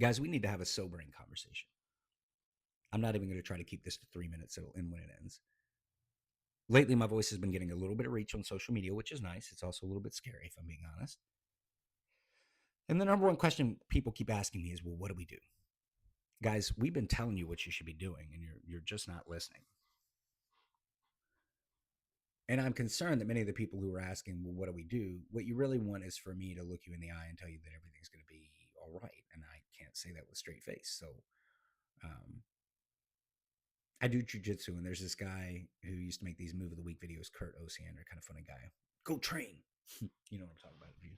Guys, we need to have a sobering conversation. I'm not even going to try to keep this to 3 minutes. It'll end when it ends. Lately, my voice has been getting a little bit of reach on social media, which is nice. It's also a little bit scary, if I'm being honest. And the number one question people keep asking me is, well, what do we do? Guys, we've been telling you what you should be doing, and you're just not listening. And I'm concerned that many of the people who are asking, well, what do we do? What you really want is for me to look you in the eye and tell you that everything's going to be all right. And I can't say that with straight face. So um, I do jujitsu, and there's this guy who used to make these move of the week videos, Kurt Osiander, kind of funny guy. Go train. You know what I'm talking about if you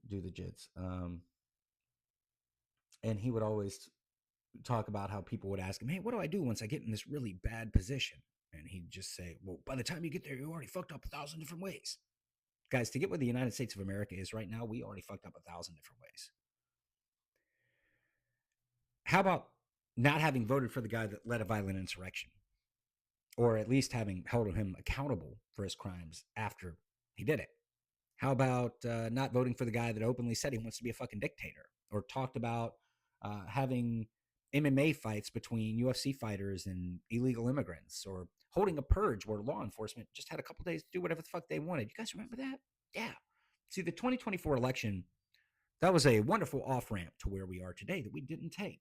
do the jits. And he would always talk about how people would ask him, hey, what do I do once I get in this really bad position? And he'd just say, well, by the time you get there, you already fucked up 1,000 different ways. Guys, to get where the United States of America is right now, we already fucked up 1,000 different ways. How about not having voted for the guy that led a violent insurrection? Or at least having held him accountable for his crimes after he did it? How about not voting for the guy that openly said he wants to be a fucking dictator, or talked about having MMA fights between UFC fighters and illegal immigrants, or holding a purge where law enforcement just had a couple days to do whatever the fuck they wanted? You guys remember that? Yeah. See, the 2024 election, that was a wonderful off ramp to where we are today that we didn't take.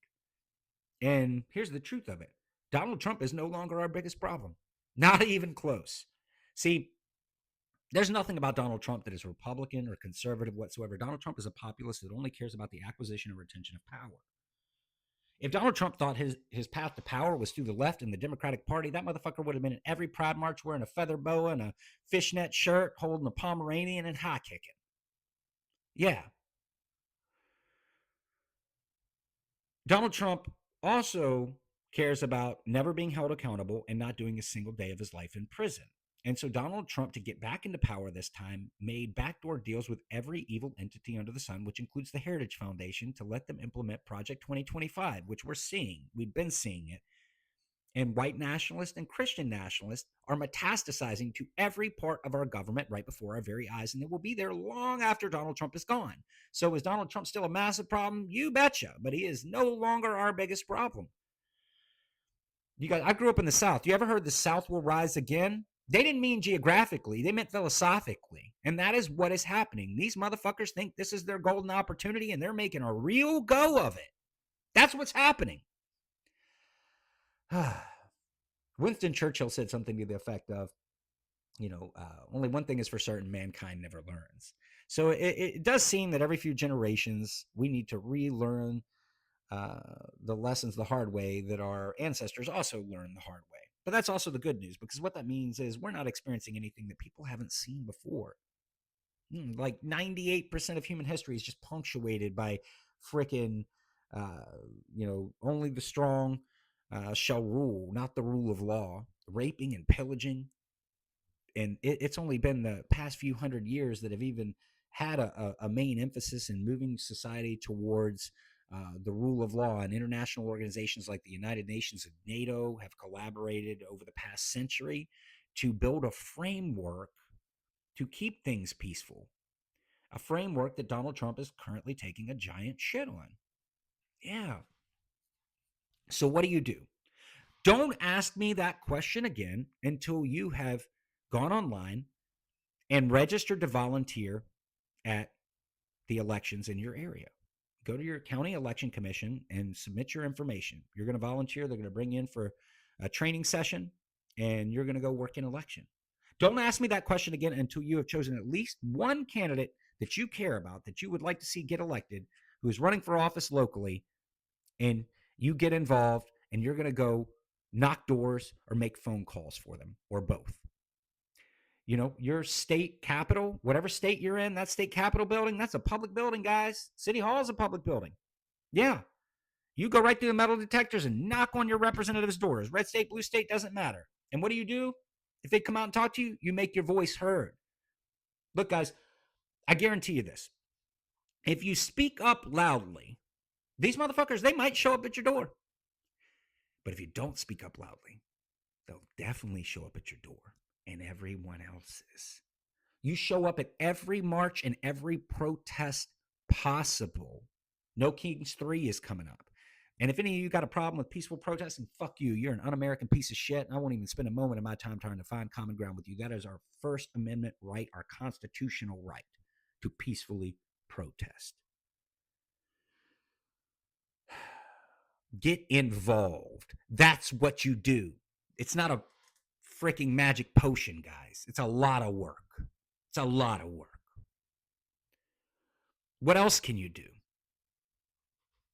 And here's the truth of it: Donald Trump is no longer our biggest problem. Not even close. See, there's nothing about Donald Trump that is Republican or conservative whatsoever. Donald Trump is a populist that only cares about the acquisition and retention of power. If Donald Trump thought his path to power was through the left and the Democratic Party, that motherfucker would have been in every Pride March wearing a feather boa and a fishnet shirt, holding a Pomeranian and high kicking. Yeah. Donald Trump also cares about never being held accountable and not doing a single day of his life in prison. And so Donald Trump, to get back into power this time, made backdoor deals with every evil entity under the sun, which includes the Heritage Foundation, to let them implement Project 2025, which we're seeing. We've been seeing it. And white nationalists and Christian nationalists are metastasizing to every part of our government right before our very eyes, and they will be there long after Donald Trump is gone. So is Donald Trump still a massive problem? You betcha, but he is no longer our biggest problem. You guys, I grew up in the South. You ever heard the South will rise again? They didn't mean geographically, they meant philosophically. And that is what is happening. These motherfuckers think this is their golden opportunity, and they're making a real go of it. That's what's happening. Winston Churchill said something to the effect of, only one thing is for certain: mankind never learns. So it does seem that every few generations we need to relearn the lessons the hard way that our ancestors also learned the hard way. But that's also the good news, because what that means is we're not experiencing anything that people haven't seen before. Like 98% of human history is just punctuated by freaking, only the strong shall rule, not the rule of law, raping and pillaging. And it's only been the past few hundred years that have even had a main emphasis in moving society towards the rule of law. And international organizations like the United Nations and NATO have collaborated over the past century to build a framework to keep things peaceful. A framework that Donald Trump is currently taking a giant shit on. Yeah. So what do? Don't ask me that question again until you have gone online and registered to volunteer at the elections in your area. Go to your county election commission and submit your information. You're going to volunteer. They're going to bring you in for a training session, and you're going to go work in election. Don't ask me that question again until you have chosen at least one candidate that you care about, that you would like to see get elected, who is running for office locally, and you get involved, and you're going to go knock doors or make phone calls for them, or both. Your state capital, whatever state you're in, that state capital building, that's a public building, guys. City Hall is a public building. Yeah. You go right through the metal detectors and knock on your representative's doors. Red state, blue state, doesn't matter. And what do? If they come out and talk to you, you make your voice heard. Look, guys, I guarantee you this. If you speak up loudly, these motherfuckers, they might show up at your door. But if you don't speak up loudly, they'll definitely show up at your door, and everyone else's. You show up at every march and every protest possible, No Kings 3 is coming up. And if any of you got a problem with peaceful protesting, fuck you. You're an un-American piece of shit. I won't even spend a moment of my time trying to find common ground with you. That is our First Amendment right, our constitutional right to peacefully protest. Get involved. That's what you do. It's not a freaking magic potion, guys. It's a lot of work. It's a lot of work. What else can you do?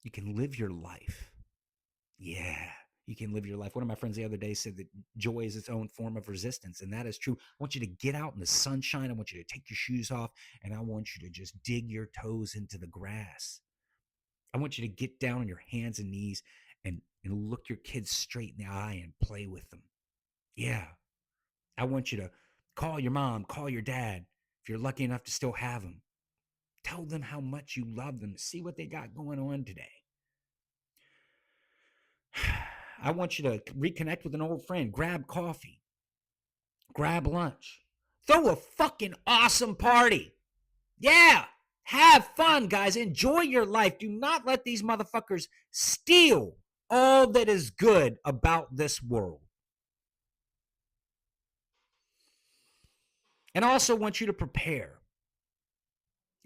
You can live your life. Yeah, you can live your life. One of my friends the other day said that joy is its own form of resistance, and that is true. I want you to get out in the sunshine. I want you to take your shoes off, and I want you to just dig your toes into the grass. I want you to get down on your hands and knees and look your kids straight in the eye and play with them. Yeah. I want you to call your mom, call your dad, if you're lucky enough to still have them. Tell them how much you love them. See what they got going on today. I want you to reconnect with an old friend, grab coffee, grab lunch, throw a fucking awesome party. Yeah. Have fun, guys. Enjoy your life. Do not let these motherfuckers steal all that is good about this world. And I also want you to prepare.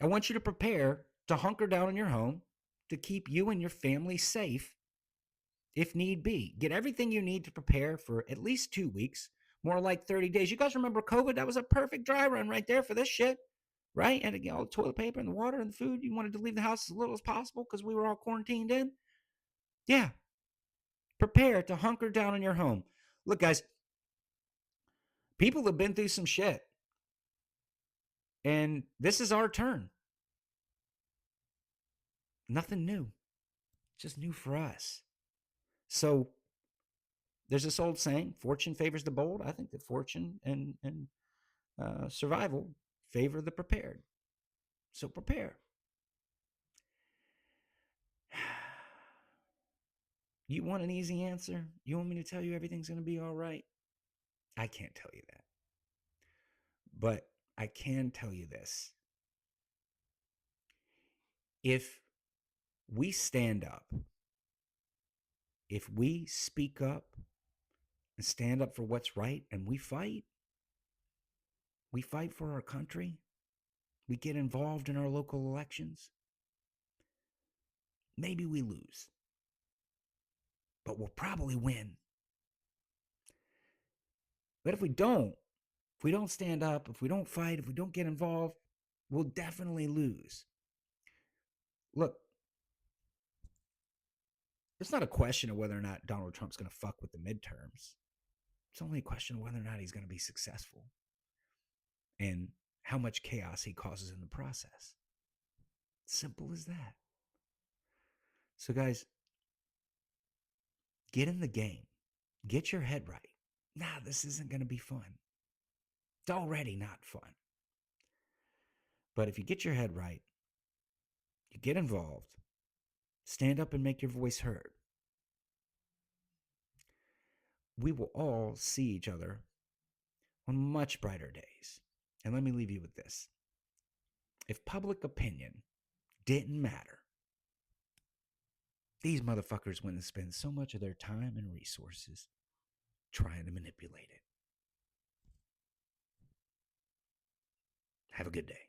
I want you to prepare to hunker down in your home to keep you and your family safe if need be. Get everything you need to prepare for at least 2 weeks, more like 30 days. You guys remember COVID? That was a perfect dry run right there for this shit, right? And again, all the toilet paper and the water and the food. You wanted to leave the house as little as possible because we were all quarantined in. Yeah. Prepare to hunker down in your home. Look, guys, people have been through some shit. And this is our turn. Nothing new. Just new for us. So there's this old saying, fortune favors the bold. I think that fortune and survival favor the prepared. So prepare. You want an easy answer? You want me to tell you everything's going to be all right? I can't tell you that. But I can tell you this. If we stand up, if we speak up and stand up for what's right and we fight for our country, we get involved in our local elections, maybe we lose, but we'll probably win. But if we don't stand up, if we don't fight, if we don't get involved, we'll definitely lose. Look, it's not a question of whether or not Donald Trump's going to fuck with the midterms. It's only a question of whether or not he's going to be successful and how much chaos he causes in the process. Simple as that. So, guys, get in the game. Get your head right. Nah, this isn't going to be fun. It's already not fun. But if you get your head right, you get involved, stand up and make your voice heard, we will all see each other on much brighter days. And let me leave you with this. If public opinion didn't matter, these motherfuckers wouldn't spend so much of their time and resources trying to manipulate it. Have a good day.